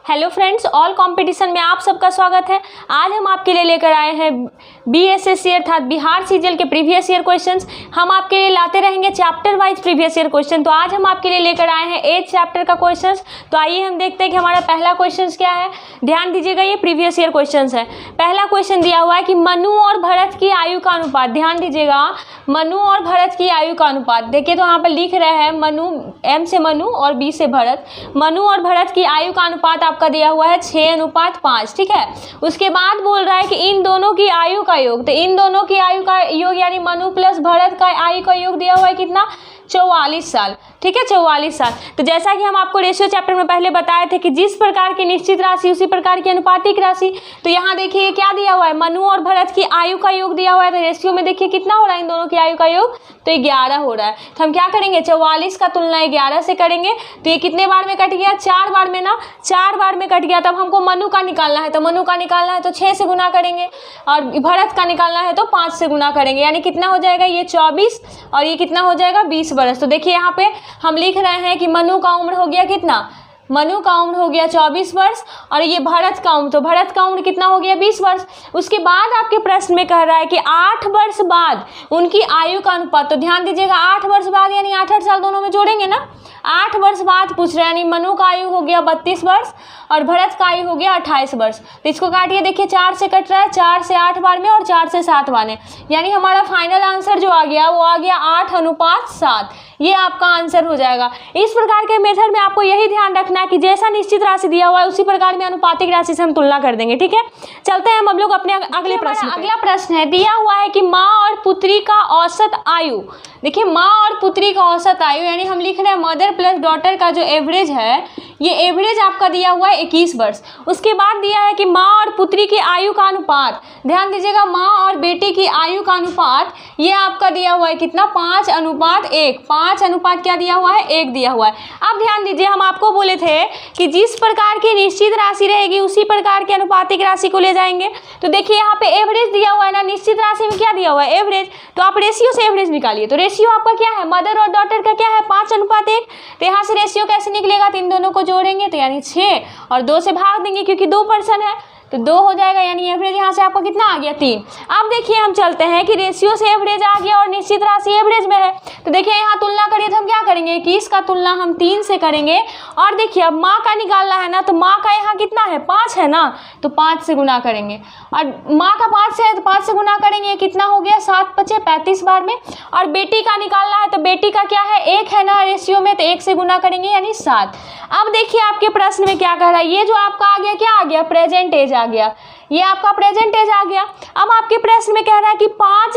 Hello friends, all competition में आप सबका स्वागत है। आज हम आपके लिए लेकर आए हैं बीएसएससी अर्थात बिहार सीजीएल के प्रीवियस ईयर क्वेश्चंस। हम आपके लिए लाते रहेंगे chapter wise previous year question. तो आज हम आपके लिए लेकर आए हैं 8th चैप्टर का क्वेश्चंस। तो आइए हम देखते हैं कि हमारा पहला क्वेश्चन क्या है। ध्यान दीजिएगा, ये प्रीवियस ईयर क्वेश्चन है। पहला क्वेश्चन दिया हुआ है कि मनु और भरत की आयु का अनुपात। ध्यान दीजिएगा, मनु और भरत की आयु का अनुपात। देखिए तो यहाँ पर लिख रहे हैं मनु, एम से मनु और बी से भरत। मनु और भरत की आयु का अनुपात आपका दिया हुआ है 6:5, ठीक है। उसके बाद बोल रहा है कि इन दोनों की आयु का योग। तो इन दोनों की आयु का योग यानी मनु प्लस भरत का आयु का योग दिया हुआ है कितना, 44 साल, ठीक है, 44 साल। तो जैसा कि हम आपको रेशियो चैप्टर में पहले बताए थे कि जिस प्रकार की निश्चित राशि उसी प्रकार की अनुपातिक राशि। तो यहाँ देखिए क्या दिया हुआ है, मनु और भरत की आयु का योग दिया हुआ है। तो रेशियो में देखिए कितना हो रहा है इन दोनों की आयु का योग, तो 11 हो रहा है। तो हम क्या करेंगे, 44 का तुलना 11 से करेंगे। तो ये कितने बार में कट गया, 4 बार में ना, 4 बार में कट गया। तब हमको मनु का निकालना है, तो मनु का निकालना है तो 6 से गुना करेंगे, और भरत का निकालना है तो 5 से गुना करेंगे। यानी कितना हो जाएगा, ये 24 और ये कितना हो जाएगा, 20 वर्ष। तो देखिए यहाँ पे हम लिख रहे हैं कि मनु का उम्र हो गया कितना, मनु का उम्र हो गया 24 वर्ष, और ये भरत का उम्र, तो भरत का उम्र कितना हो गया, 20 वर्ष। उसके बाद आपके प्रश्न में कह रहा है कि 8 वर्ष बाद उनकी आयु का अनुपात। तो ध्यान दीजिएगा, 8 वर्ष बाद यानी 8 साल दोनों में जोड़ेंगे ना। 8 वर्ष बाद पूछ रहे हैं, यानी मनु का आयु हो गया 32 वर्ष और भरत का आयु हो गया 28 वर्ष। तो इसको काटिए, देखिए 4 से कट रहा है, 4 से 8 बार में और 4 से 7 बार में। यानी हमारा फाइनल आंसर जो आ गया वो आ गया 8:7। ये आपका आंसर हो जाएगा। इस प्रकार के मेथड में आपको यही ध्यान रखना है कि जैसा निश्चित राशि दिया हुआ है उसी प्रकार में अनुपातिक राशि से हम तुलना कर देंगे, ठीक है। चलते हैं हम लोग अपने अगले प्रश्न। अगला प्रश्न है, दिया हुआ है कि माँ और पुत्री का औसत आयु। देखिए माँ और पुत्री का औसत आयु यानी हम लिख रहे हैं मदर प्लस डॉटर का जो एवरेज है, ये एवरेज आपका दिया हुआ है 21 वर्ष। उसके बाद दिया है कि माँ और पुत्री की आयु का अनुपात। ध्यान दीजिएगा, माँ और बेटी की आयु का अनुपात ये आपका दिया हुआ है कितना, 5:1। 5 अनुपात क्या दिया हुआ है, 1 दिया हुआ है। अब ध्यान दीजिए, हम आपको बोले थे कि जिस प्रकार की निश्चित राशि रहेगी उसी प्रकार की अनुपातिक राशि को ले जाएंगे। तो देखिए यहाँ पे एवरेज दिया हुआ है ना, निश्चित राशि में क्या दिया हुआ है, एवरेज। तो आप रेशियो से एवरेज निकालिए। तो रेशियो आपका क्या है, मदर और डॉटर का क्या है, 5:1। तो यहाँ से रेशियो कैसे निकलेगा, तो इन दोनों को जोड़ेंगे तो यानी 6 और 2 से भाग देंगे क्योंकि 2 पर्सन है तो 2 हो जाएगा। यानी एवरेज यहाँ से आपका कितना आ गया, 3। अब देखिए हम चलते हैं कि रेशियो से एवरेज आ गया और निश्चित राशि एवरेज में है। तो देखिए यहाँ तुलना करिए तो हम क्या करेंगे, 21 का तुलना हम 3 से करेंगे। और देखिए अब माँ का निकालना है ना, तो माँ का यहाँ कितना है, 5 है ना, तो 5 से गुना करेंगे। और माँ का 5 से है तो 5 से गुना करेंगे, कितना हो गया, 7×5 35 बार में। और बेटी का निकालना है तो बेटी का क्या है, 1 है ना रेशियो में, तो 1 से गुना करेंगे यानी 7। अब देखिए आपके प्रश्न में क्या कह रहा है, ये जो आपका आ गया क्या आ गया, प्रेजेंट एज आ गया, ये आपका प्रेजेंट एज आ गया। अब आपके प्रश्न में कह रहा है कि 5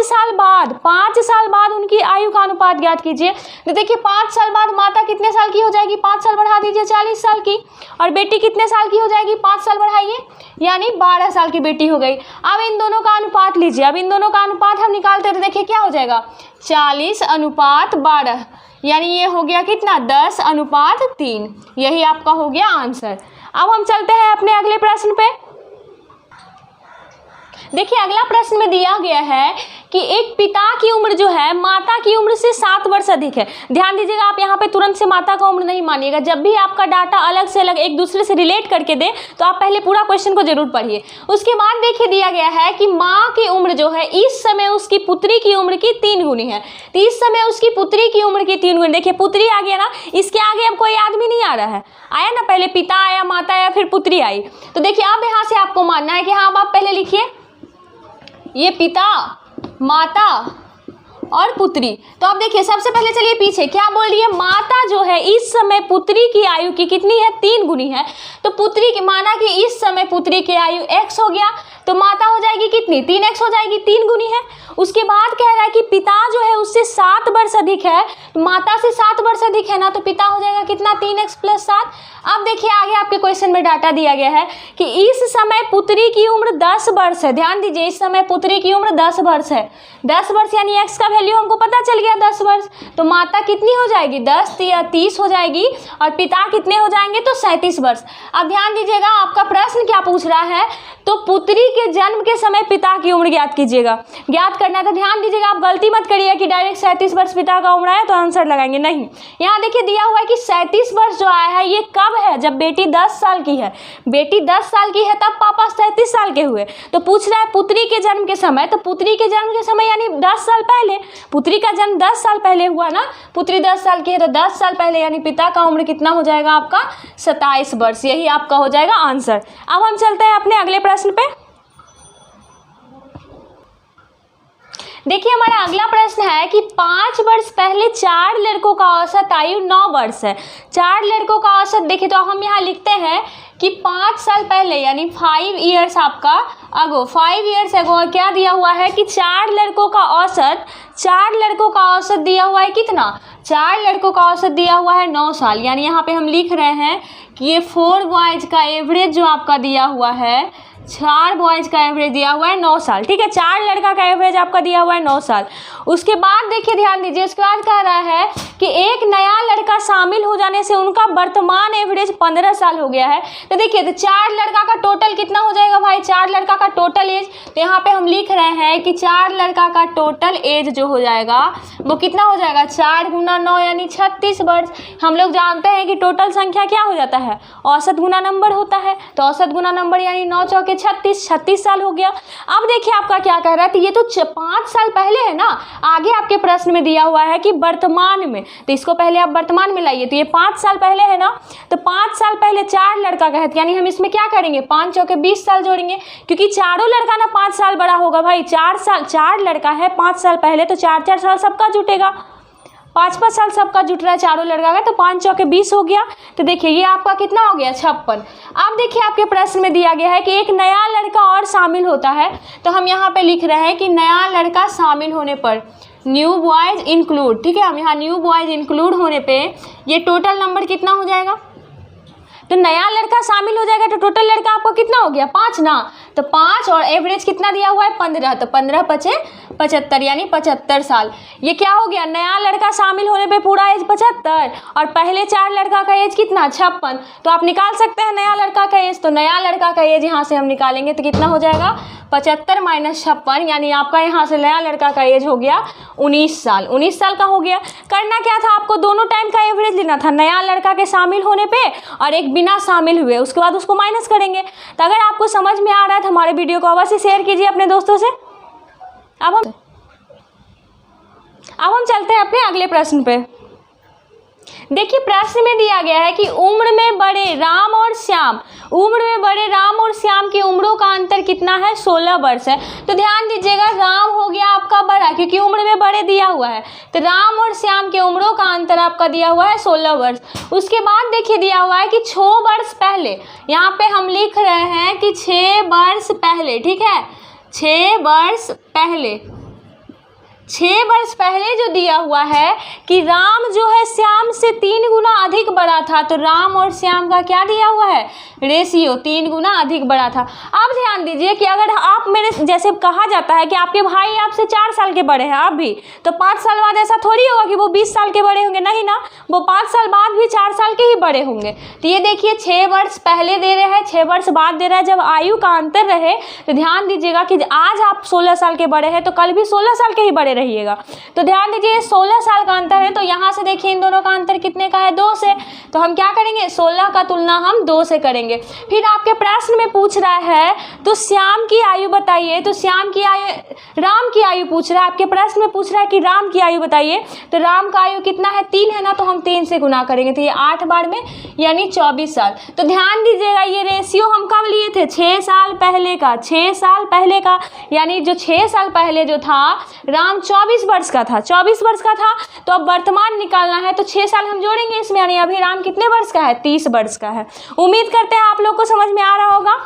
साल बाद उनकी आयु का अनुपात ज्ञात कीजिए। तो देखिए 5 साल बाद माता कितने साल की हो जाएगी, 5 साल बढ़ा दीजिए, 40 साल की। और बेटी कितने साल की हो जाएगी, 5 साल बढ़ाइए यानी 12 साल की बेटी हो गई। अब इन दोनों का अनुपात लीजिए। अब इन दोनों का अनुपात हम निकालते हैं तो देखिए क्या हो जाएगा, 40:12 यानी ये हो गया कितना, 10:3। यही आपका हो गया आंसर। अब हम चलते हैं अपने अगले प्रश्न पे। देखिए अगला प्रश्न में दिया गया है कि एक पिता की उम्र जो है माता की उम्र से 7 वर्ष अधिक है। ध्यान दीजिएगा, आप यहाँ पे तुरंत से माता का उम्र नहीं मानिएगा। जब भी आपका डाटा अलग से अलग एक दूसरे से रिलेट करके दे तो आप पहले पूरा क्वेश्चन को जरूर पढ़िए। उसके बाद देखिए दिया गया है कि माँ की उम्र जो है इस समय उसकी पुत्री की उम्र की 3 गुनी है। तो इस समय उसकी पुत्री की उम्र की 3 गुनी। देखिए पुत्री आ गया ना, इसके आगे अब कोई आदमी नहीं आ रहा है, आया ना, पहले पिता आया, माता आया, फिर पुत्री आई। तो देखिए अब यहाँ से आपको मानना है कि हाँ, अब आप पहले लिखिए ये पिता, माता और पुत्री। तो अब देखिए सबसे पहले चलिए पीछे क्या बोल रही है, माता जो है इस समय पुत्री की आयु की कितनी है, 3 गुनी है। तो पुत्री की, माना कि इस समय पुत्री की आयु x हो गया तो माता हो जाएगी कितनी, 3x हो जाएगी, 3 गुनी है। उसके बाद कह रहा है कि पिता जो है उससे 7 वर्ष अधिक है, तो माता से 7 वर्ष अधिक है ना, तो पिता हो जाएगा कितना, 3x + 7। अब देखिए आगे आपके क्वेश्चन में डाटा दिया गया है कि इस समय पुत्री की उम्र 10 वर्ष है। ध्यान दीजिए, इस समय पुत्री की उम्र 10 वर्ष है। 10 वर्ष यानी x का वैल्यू हमको पता चल गया 10 वर्ष। तो माता कितनी हो जाएगी, 10 या 30 हो जाएगी, और पिता कितने हो जाएंगे, तो 37 वर्ष। अब ध्यान दीजिएगा आपका प्रश्न क्या पूछ रहा है, तो पुत्री के जन्म के समय पिता की उम्र ज्ञात कीजिएगा। ज्ञात करना था, ध्यान दीजिएगा, आप गलती मत करिए कि डायरेक्ट 37 वर्ष पिता का उम्र है तो आंसर लगाएंगे, नहीं। यहाँ देखिए दिया हुआ है कि 37 वर्ष जो आया है ये कब है, जब बेटी 10 साल की है। बेटी 10 साल की है तब पापा 37 साल के हुए। तो पूछ रहा है पुत्री के जन्म के समय, तो पुत्री के जन्म के समय यानी 10 साल पहले। पुत्री का जन्म 10 साल पहले हुआ ना, पुत्री 10 साल की है तो 10 साल पहले, यानी पिता का उम्र कितना हो जाएगा आपका 27 वर्ष। यही आपका हो जाएगा आंसर। अब हम चलते हैं अपने अगले प्रश्न पे। देखिए हमारा अगला प्रश्न है कि 5 वर्ष पहले 4 लड़कों का औसत आयु 9 वर्ष है। 4 लड़कों का औसत देखिए तो हम यहाँ लिखते हैं कि 5 साल पहले यानी 5 ईयर्स आपका अगो, 5 ईयर्स अगो क्या दिया हुआ है कि 4 लड़कों का औसत, 4 लड़कों का औसत दिया हुआ है कितना, 4 लड़कों का औसत दिया हुआ है 9 साल। यानी यहाँ पे हम लिख रहे हैं कि ये 4 बॉयज़ का एवरेज जो आपका दिया हुआ है, 4 बॉयज़ का एवरेज दिया हुआ है 9 साल, ठीक है। 4 लड़का का एवरेज आपका दिया हुआ है 9 साल। उसके बाद देखिए ध्यान दीजिए, उसके बाद कह रहा है कि एक नया लड़का शामिल हो जाने से उनका वर्तमान एवरेज 15 साल हो गया है। तो देखिए तो 4 लड़का का टोटल कितना हो जाएगा भाई, 4 लड़का का टोटल एज, तो यहाँ पे हम लिख रहे हैं कि 4 लड़का का टोटल एज जो हो जाएगा वो कितना हो जाएगा, 4 गुना 9 यानी 36 वर्ष। हम लोग जानते हैं कि टोटल संख्या क्या हो जाता है, औसत गुना नंबर होता है। तो औसत गुना नंबर यानी 9 चौके 36 साल हो गया। अब देखिए आपका क्या कह रहा है, तो ये तो 5 साल पहले है ना, आगे आपके प्रश्न में दिया हुआ है कि वर्तमान में, तो इसको पहले आप वर्तमान में लाइए। तो ये 5 साल पहले है ना, तो 5 साल पहले 4 लड़का का है, यानी हम इसमें क्या करेंगे 5 चौके 20 साल जोड़ेंगे, क्योंकि चारों लड़का ना 5 साल बड़ा होगा भाई। 4 लड़का है 5 साल पहले, तो 4 साल सबका जुटेगा, 5 साल सबका जुट रहा है चारों लड़का का, तो 5 चौके 20 हो गया। तो देखिए ये आपका कितना हो गया 56। अब देखिए आपके प्रश्न में दिया गया है कि एक नया लड़का और शामिल होता है, तो हम यहाँ पे लिख रहे हैं कि नया लड़का शामिल होने पर न्यू बॉयज़ इंक्लूड, ठीक है। हम यहाँ न्यू बॉयज़ इंक्लूड होने पे ये टोटल नंबर कितना हो जाएगा, तो नया लड़का शामिल हो जाएगा तो टोटल लड़का आपको कितना हो गया 5 ना, तो 5 और एवरेज कितना दिया हुआ है 15, तो 15 पचे 75 यानी 75 साल। ये क्या हो गया, नया लड़का शामिल होने पे पूरा एज 75 और पहले 4 लड़का का एज कितना 56। तो आप निकाल सकते हैं नया लड़का का एज, तो नया लड़का का एज यहाँ से हम निकालेंगे तो कितना हो जाएगा 75 माइनस 56, यानी आपका यहाँ से नया लड़का का एज हो गया 19 साल। 19 साल का हो गया। करना क्या था आपको, दोनों टाइम का एवरेज लेना था, नया लड़का के शामिल होने पे और एक बिना शामिल हुए, उसके बाद उसको माइनस करेंगे। तो अगर आपको समझ में आ रहा है तो हमारे वीडियो को अवश्य शेयर कीजिए अपने दोस्तों से। अब हम चलते हैं अपने अगले प्रश्न पे। देखिए प्रश्न में दिया गया है कि उम्र में बड़े राम और श्याम, उम्र में बड़े राम और श्याम की उम्रों का अंतर कितना है, 16 वर्ष है। तो ध्यान दीजिएगा राम हो गया आपका बड़ा, क्योंकि उम्र में बड़े दिया हुआ है, तो राम और श्याम के उम्रों का अंतर आपका दिया हुआ है 16 वर्ष। उसके बाद देखिए दिया हुआ है कि 6 वर्ष पहले, यहाँ पे हम लिख रहे हैं कि 6 वर्ष पहले, ठीक है, 6 वर्ष पहले, 6 वर्ष पहले जो दिया हुआ है कि राम जो है श्याम से 3 गुना अधिक बड़ा था, तो राम और श्याम का क्या दिया हुआ है, रेशियो 3 गुना अधिक बड़ा था। अब ध्यान दीजिए कि अगर आप मेरे जैसे कहा जाता है कि आपके भाई आपसे 4 साल के बड़े हैं आप भी, तो 5 साल बाद ऐसा थोड़ी होगा कि वो 20 साल के बड़े होंगे, नहीं ना, वो 5 साल बाद भी 4 साल के ही बड़े होंगे। तो ये देखिए 6 वर्ष पहले दे रहे हैं, 6 वर्ष बाद दे रहा है। जब आयु का अंतर रहे तो ध्यान दीजिएगा कि आज आप 16 साल के बड़े हैं तो कल भी 16 साल के ही बड़े रहिएगा। तो ध्यान दीजिए 16 साल का अंतर है, तो यहाँ से देखिए इन दोनों का अंतर कितने का है, 2 से। तो हम क्या करेंगे, 16 का तुलना हम 2 से करेंगे। फिर आपके प्रश्न में पूछ रहा है तो श्याम की आयु बताइए, तो श्याम की आयु, राम की आयु पूछ रहा है, आपके प्रश्न में पूछ रहा है कि राम की आयु बताइए। तो राम का आयु कितना है, 3 है ना, तो हम 3 से गुना करेंगे, तो ये 8 बार में यानी 24 साल। तो ध्यान दीजिएगा ये रेशियो हम कब लिए थे, 6 साल पहले का, 6 साल पहले का, यानी जो 6 साल पहले जो था राम 24 वर्ष का था, 24 वर्ष का था। तो अब वर्तमान निकालना है तो 6 साल हम जोड़ेंगे इसमें, यानी अभी राम कितने वर्ष का है, 30 वर्ष का है। उम्मीद करते हैं आप लोग को समझ में आ रहा होगा।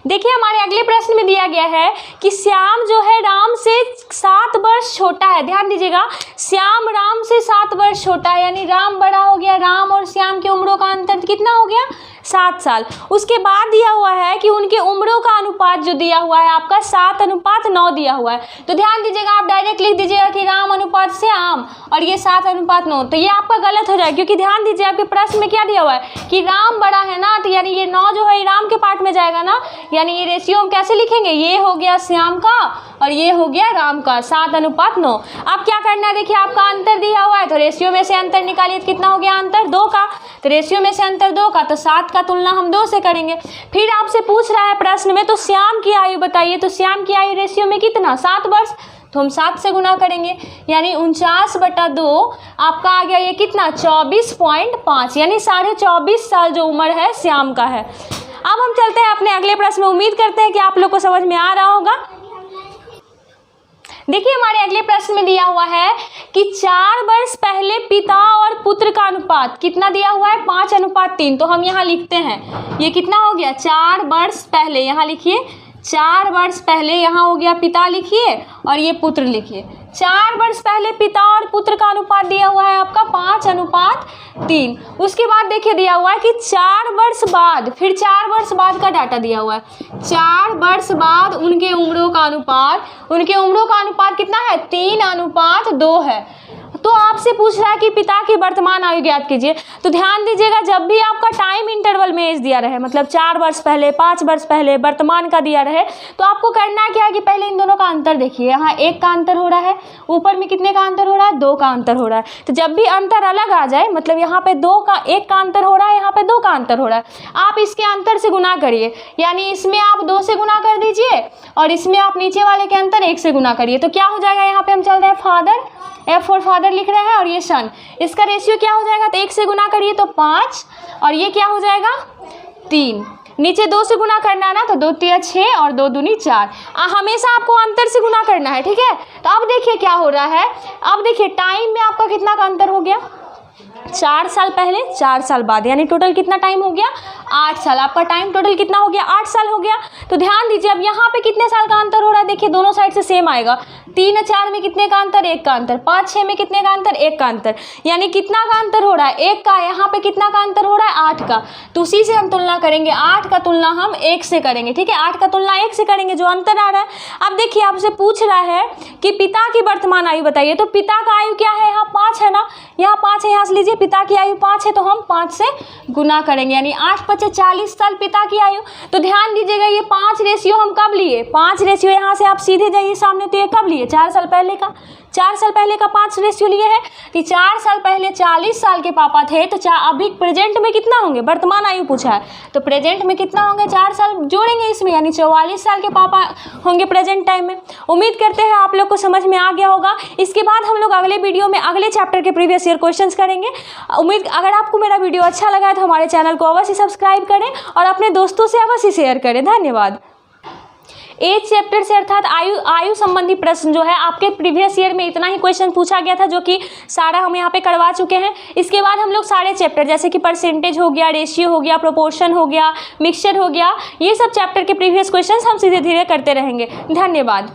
देखिए हमारे अगले प्रश्न में दिया गया है कि श्याम जो है राम से 7 वर्ष छोटा है। ध्यान दीजिएगा श्याम राम से 7 वर्ष छोटा है, यानी राम बड़ा हो गया, राम और श्याम की उम्रों का अंतर कितना हो गया, 7 साल। उसके बाद दिया हुआ है कि उनके उम्रों का अनुपात जो दिया हुआ है आपका 7:9 दिया हुआ है। तो ध्यान दीजिएगा, आप डायरेक्ट लिख दीजिएगा कि राम अनुपात श्याम और ये 7:9। तो ये आपका गलत हो जाएगा, क्योंकि ध्यान दीजिए आपके प्रश्न में क्या दिया हुआ है कि राम बड़ा है ना, तो यानी ये 9 जो है ये राम के पार्ट में जाएगा ना, यानी ये रेशियो हम कैसे लिखेंगे, ये हो गया श्याम का और ये हो गया राम का 7:9। अब क्या करना है, देखिए आपका अंतर दिया हुआ है तो रेशियो में से अंतर निकालिए, तो कितना हो गया अंतर 2 का, तो रेशियो में से अंतर 2 का, तो 7 का तुलना हम 2 से करेंगे। फिर आपसे पूछ रहा है प्रश्न में, तो श्याम की आयु बताइए, तो श्याम की आयु रेशियो में कितना 7 वर्ष, तो हम 7 से गुना करेंगे, यानी 49/2 आपका आ गया ये कितना 24.5, यानी 24.5 साल जो उम्र है श्याम का है। अब हम चलते हैं अपने अगले प्रश्न में। उम्मीद करते हैं कि आप लोग को समझ में आ रहा होगा। देखिए हमारे अगले प्रश्न में दिया हुआ है कि 4 वर्ष पहले पिता और पुत्र का अनुपात कितना दिया हुआ है 5:3। तो हम यहाँ लिखते हैं ये कितना हो गया 4 वर्ष पहले, यहाँ लिखिए 4 वर्ष पहले, यहाँ हो गया पिता लिखिए और ये पुत्र लिखिए। 4 वर्ष पहले पिता और पुत्र का अनुपात दिया हुआ है आपका 5:3। उसके बाद देखिए दिया हुआ है कि 4 वर्ष बाद, फिर 4 वर्ष बाद का डाटा दिया हुआ है, 4 वर्ष बाद उनके उम्रों का अनुपात कितना है 3:2 है। तो आपसे पूछ रहा है कि पिता की वर्तमान आयु ज्ञात कीजिए। तो ध्यान दीजिएगा, जब भी आपका टाइम इंटरवल में एज दिया रहे, मतलब 4 वर्ष पहले, 5 वर्ष पहले, वर्तमान का दिया रहे, तो आपको करना क्या है कि पहले इन दोनों का अंतर देखिए। यहाँ 1 का अंतर हो रहा है, ऊपर में कितने का अंतर हो रहा है 2 का अंतर हो रहा है। तो जब भी अंतर अलग आ जाए, मतलब यहाँ पे 1 का अंतर हो रहा है, यहाँ पे 2 का अंतर हो रहा है, आप इसके अंतर से गुना करिए, यानी इसमें आप 2 से गुना कर दीजिए और इसमें आप नीचे वाले के अंतर 1 से गुना करिए। तो क्या हो जाएगा, यहाँ पे हम चल रहे हैं फादर, F फॉर फादर लिख रहे हैं और ये सन, इसका रेशियो क्या हो जाएगा, तो 1 से गुना करिए तो 5 और ये क्या हो जाएगा 3, नीचे 2 से गुना करना है ना, तो 2 3 6 और 2 दूनी 4। हमेशा आपको अंतर से गुना करना है, ठीक है। तो अब देखिए क्या हो रहा है, अब देखिए टाइम में आपका कितना का अंतर हो गया 4 साल पहले 4 साल बाद, यानी टोटल कितना टाइम हो गया 8 साल। आपका टाइम टोटल कितना हो गया 8 साल हो गया। तो ध्यान दीजिए अब यहाँ पे कितने साल का अंतर हो रहा है, देखिए दोनों साइड से सेम आएगा। 3 4 में कितने का अंतर 1 का अंतर, 5 6 में कितने का अंतर 1 का अंतर, यानी कितना का अंतर हो रहा है 1 का। यहाँ पे कितना का अंतर हो रहा है 8 का, तो उसी से हम तुलना करेंगे, 8 का तुलना हम 1 से करेंगे, ठीक है। 8 का तुलना 1 से करेंगे, जो अंतर आ रहा है। अब देखिए आपसे पूछ रहा है कि पिता की वर्तमान आयु बताइए, तो पिता का आयु क्या है, यहाँ 5 है ना, यहाँ 5 है, यहाँ से लीजिए पिता की आयु 5 है, तो हम 5 से गुना करेंगे, यानी 8 5 40 साल पिता की आयु। तो ध्यान दीजिएगा ये 5 रेशियो हम कब लिए, 5 रेशियो यहाँ से आप सीधे जाइए सामने, तो ये कब लिए 4 साल पहले का, 4 साल पहले का 5 रेशियो लिए है। तो 4 साल पहले 40 साल के पापा थे, तो अभी प्रेजेंट में कितना होंगे, वर्तमान आयु पूछा है, तो प्रेजेंट में कितना होंगे 4 साल जोड़ेंगे इसमें, यानी 44 साल के पापा होंगे प्रेजेंट टाइम में। उम्मीद करते हैं आप लोग को समझ में आ गया होगा। इसके बाद हम लोग अगले वीडियो में अगले चैप्टर के प्रीवियस ईयर क्वेश्चंस करेंगे। अगर आपको मेरा वीडियो अच्छा लगा है तो हमारे चैनल को अवश्य सब्सक्राइब करें और अपने दोस्तों से अवश्य शेयर करें। धन्यवाद। एज चैप्टर से अर्थात आयु संबंधी प्रश्न जो है आपके प्रीवियस ईयर में इतना ही क्वेश्चन पूछा गया था, जो कि सारा हम यहाँ पे करवा चुके हैं। इसके बाद हम लोग सारे चैप्टर जैसे कि परसेंटेज हो गया, रेशियो हो गया, प्रोपोर्शन हो गया, मिक्सचर हो गया, ये सब चैप्टर के प्रीवियस क्वेश्चन हम धीरे धीरे करते रहेंगे। धन्यवाद।